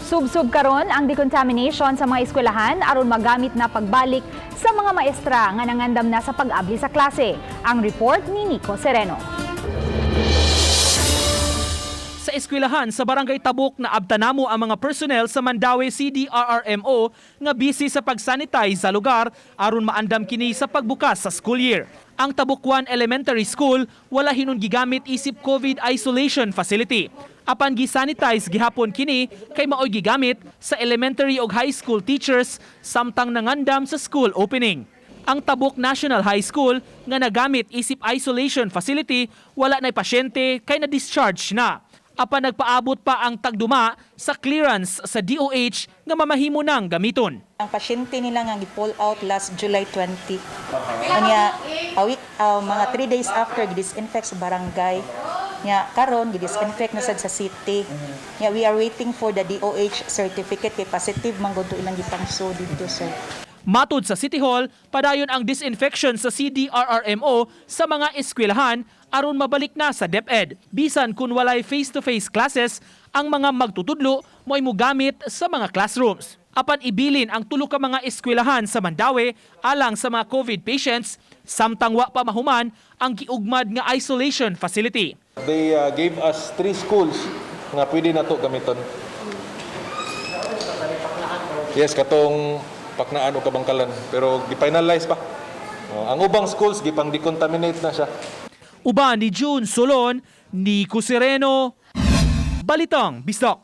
Subsub karon ang decontamination sa mga eskwelahan aron magamit na pagbalik sa mga maestra nga nangandam na sa pag-abli sa klase. Ang report ni Nico Sereno. Sa eskwelahan sa Barangay Tabuk na abtanamo ang mga personnel sa Mandaue City RRMO nga busy sa pag-sanitize sa lugar aron maandam kini sa pagbukas sa school year. Ang Tabuk 1 Elementary School wala hinon gigamit isip COVID isolation facility. Apan gisanitize gihapon kini kay maoy gigamit sa elementary ug high school teachers samtang nangandam sa school opening. Ang Tabuk National High School nga nagamit isip isolation facility wala nay pasyente kay na-discharge na. Apan nagpaabot pa ang tagduma sa clearance sa DOH nga mamahimo nang gamiton. Ang pasyente nila nga gi-pull out last July 20. Anya mga 3 days after gi-disinfect sa barangay. Nya karon gi-disinfect na sad sa city. Nya we are waiting for the DOH certificate kay positive man gud ilang gipangso dito sir. Matud sa City Hall, padayon ang disinfection sa CDRRMO sa mga eskwelahan aron mabalik na sa DepEd. Bisan kun walay face-to-face classes, ang mga magtutudlo mo'y mugamit sa mga classrooms. Apan ibilin ang tulo ka mga eskwelahan sa Mandaue alang sa mga COVID patients, samtang wa pa mahuman ang giugmad nga isolation facility. They gave us 3 schools nga pwede na to gamiton. Yes, katong Paknaan o Kabangkalan, pero gi-finalize pa. Ang ubang schools gipang decontaminate na siya. Uban ni June Solon, Nico Sereno, Balitang Bisdak.